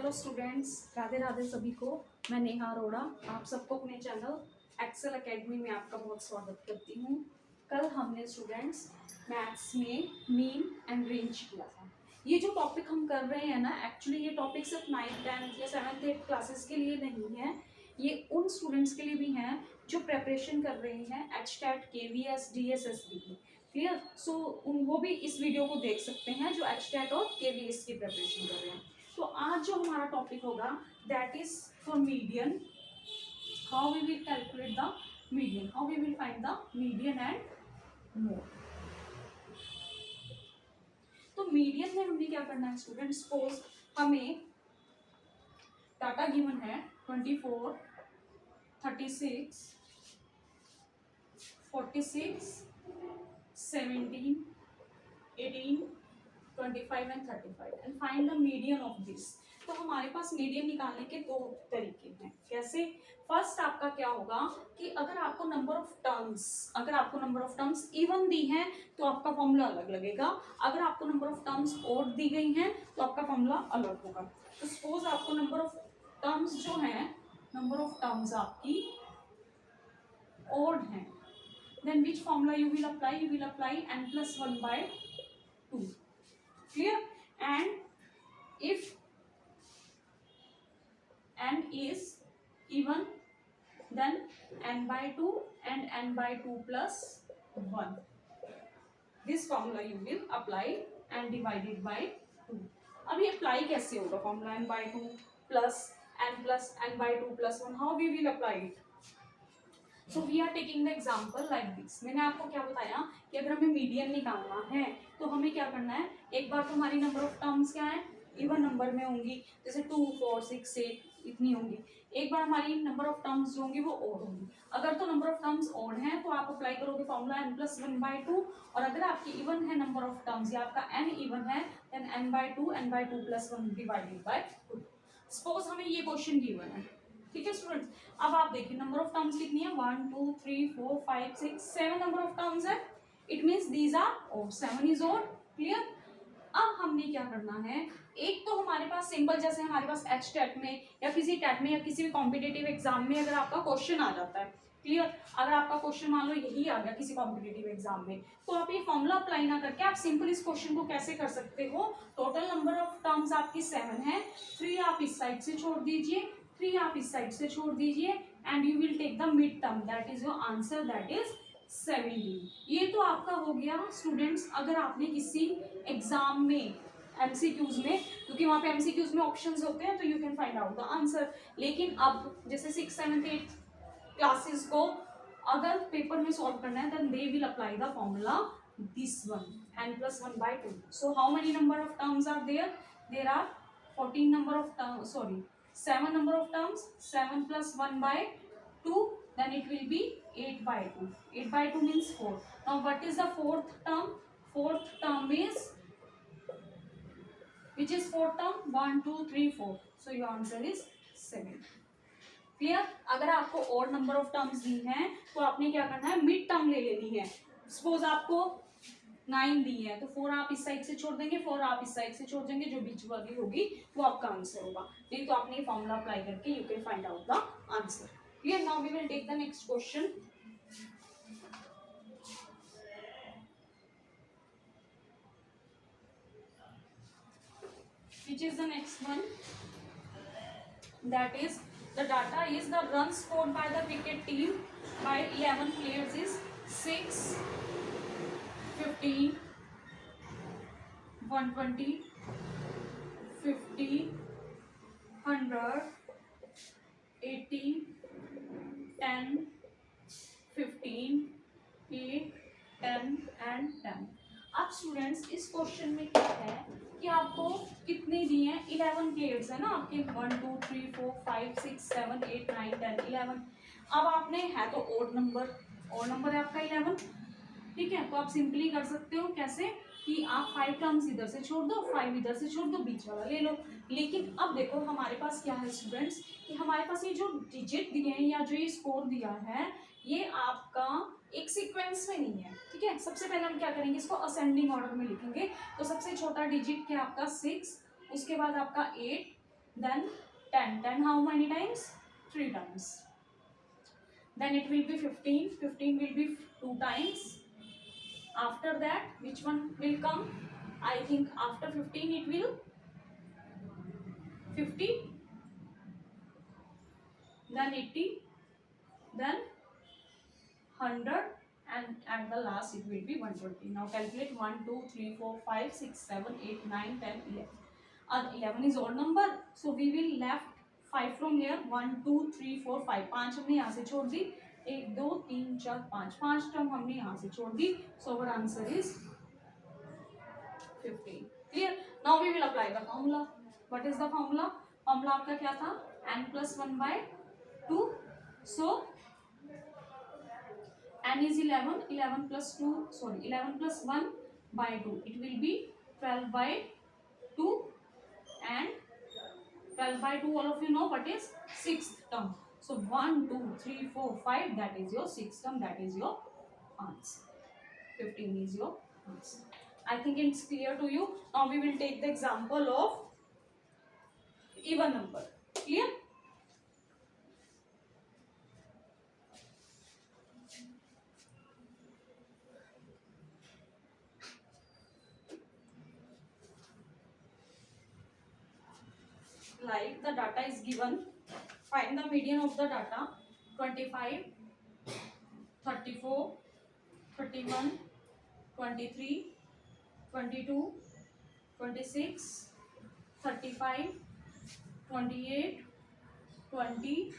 Hello students, Radhe Radhe सभी को। मैं नेहा अरोड़ा आप सबको अपने चैनल एक्सेल एकेडमी में आपका बहुत स्वागत करती हूँ। कल हमने स्टूडेंट्स मैथ्स में मीन एंड रेंज किया था। ये जो टॉपिक हम कर रहे हैं ना, एक्चुअली ये टॉपिक सिर्फ 9th 10th या 7th 8th क्लासेस के लिए नहीं है, ये उन स्टूडेंट्स के लिए भी हैं जो प्रेपरेशन कर रहे हैं एचटेट केवीएस डीएसएसबी की। क्लियर? सो वो भी इस वीडियो को देख सकते हैं जो एचटेट और केवीएस की प्रेपरेशन कर रहे हैं। तो आज जो हमारा टॉपिक होगा that is for median, how we will calculate the median, how we will find the median and mode. तो मीडियन में हमने क्या करना है स्टूडेंट, सपोज हमें डाटा गिवन है 24, 36, 46, 17, 18, 25 and 35 and find the median of this. तो हमारे पास मीडियन निकालने के दो तरीके हैं। कैसे? फर्स्ट आपका क्या होगा कि अगर आपको number of terms even the हैं तो आपका फॉर्मूला अलग लगेगा, अगर आपको नंबर ऑफ टर्म्स ओड दी गई हैं तो आपका फॉर्मूला अलग होगा। तो सपोज आपको नंबर ऑफ टर्म्स जो है, नंबर ऑफ टर्म्स आपकी ओड है, then which formula you will apply? You will apply n plus 1 by 2. Clear? And if n is even, then n by 2 and n by 2 plus 1. This formula you will apply and divided by 2. अब ये apply कैसे होगा formula n by 2 plus n by 2 plus 1? How we will apply it? So we are taking the example like this. मैंने आपको क्या बताया कि अगर हमें मीडियन निकालना है तो हमें क्या करना है, एक बार तो हमारी नंबर ऑफ टर्म्स क्या है, इवन नंबर में होंगी, जैसे 2, 4, 6, 8 इतनी होंगी। एक बार हमारी नंबर ऑफ टर्म्स जो होंगी वो ओड होंगी। अगर तो नंबर ऑफ टर्म्स ओड है तो आप अप्लाई करोगे फॉर्मूला n plus 1 by 2, और अगर आपकी इवन है नंबर ऑफ टर्म्स या आपका n इवन है then n by 2 plus 1 divided by 2। Suppose हमें ये क्वेश्चन गिवन है, ठीक है स्टूडेंट्स। अब आप देखिए नंबर ऑफ टर्म्स कितनी है, 1 2 3 4 5 6 7 नंबर ऑफ टर्म्स है। It means these are odd, 7 is odd. Clear? अब हमने क्या करना है, एक तो हमारे पास सिंपल, जैसे हमारे पास एच टेट में या किसी टेट में या किसी भी कॉम्पिटेटिव एग्जाम में अगर आपका क्वेश्चन आ जाता है, क्लियर, अगर आपका क्वेश्चन मान लो यही आ गया किसी कॉम्पिटेटिव एग्जाम में, तो आप ये फॉर्मूला अप्लाई ना करके आप सिंपल इस क्वेश्चन को कैसे कर सकते हो, टोटल नंबर ऑफ टर्म्स आपकी 7 है, 3 आप इस साइड से छोड़ दीजिए, 3 आप इस साइड से छोड़ दीजिए, and you will take the mid term, that is your answer, that is 17। ये तो आपका हो गया स्टूडेंट्स अगर आपने किसी एग्जाम में एमसीक्यूज में, क्योंकि वहां पे एमसीक्यूज में ऑप्शंस होते हैं तो you can find out the answer. लेकिन अब जैसे 6, 7, 8 क्लासेस को अगर पेपर में सॉल्व करना है then they will apply the formula this one, n plus 1 by 2. So how many number of terms are there? There are 14 number of terms, sorry, 7 number of terms, 7 plus 1 by 2, then it will be 8 by 2. 8 by 2 means 4. Now what is the fourth term? Fourth term is, which is fourth term? 1 2 3 4. So your answer is 7. Clear? अगर आपको और number of terms दी हैं तो आपने क्या करना है, mid term ले लेनी है। सपोज आपको 9 दी है तो 4 आप इस साइड से छोड़ देंगे, 4 आप इस साइड से छोड़ देंगे, जो बीच वाली होगी वो आपका आंसर होगा। नहीं तो आपने फॉर्मूला अप्लाई करके you can find out the answer. Clear? Now we will take the next question. Which is the next one? That is, the data is the runs scored by the cricket team by 11 players is 6, 15, 120, 50, 100, 80, 10, 15, 8, 10 and 10। अब students इस question में क्या है कि आपको कितने दिए हैं, 11 प्लेयर्स है ना आपके, 1 2 3 4 5 6 7 8 9 10 11। अब आपने है तो ओड नंबर है आपका 11, ठीक है। तो आप सिंपली कर सकते हो कैसे कि आप 5 टर्म्स इधर से छोड़ दो, 5 इधर से छोड़ दो, बीच वाला ले लो। लेकिन अब देखो हमारे पास क्या है स्टूडेंट्स कि हमारे पास ये जो डिजिट दिए हैं या जो ये स्कोर दिया है ये आपका एक सीक्वेंस में नहीं है, ठीक है। सबसे पहले हम क्या करेंगे, इसको असेंडिंग ऑर्डर में लिखेंगे। तो सबसे छोटा डिजिट क्या आपका 6, उसके बाद आपका 8, then 10. 10 how many times? 3 times. Then it will be 15. 15 will be 2 times. After that, which one will come? I think after 15 it will 50, then 80, then 100, and at the last it will be 120. Now calculate 1, 2, 3, 4, 5, 6, 7, 8, 9, 10, 11. 11 is odd number, so we will left 5 from here. 1, 2, 3, 4, 5. 5 हमने यहाँ से छोड़ दी. 1, 2, 3, 4, 5. 5 term हमने यहाँ से छोड़ दी. So our answer is 15. Clear? Now we will apply the formula. What is the formula? Formula आपका क्या था? n plus 1 by 2. So n is 11. 11 plus 2. Sorry, 11 plus 1 by 2. It will be 12 by 2, and 12 by 2, all of you know what is sixth term. So 1, 2, 3, 4, 5. That is your sixth term. That is your answer. 15 is your answer. I think it's clear to you. Now we will take the example of even number. Clear? Like the data is given. Find the median of the data. 25, 34, 31, 23, 22, 26, 35, 28, 20,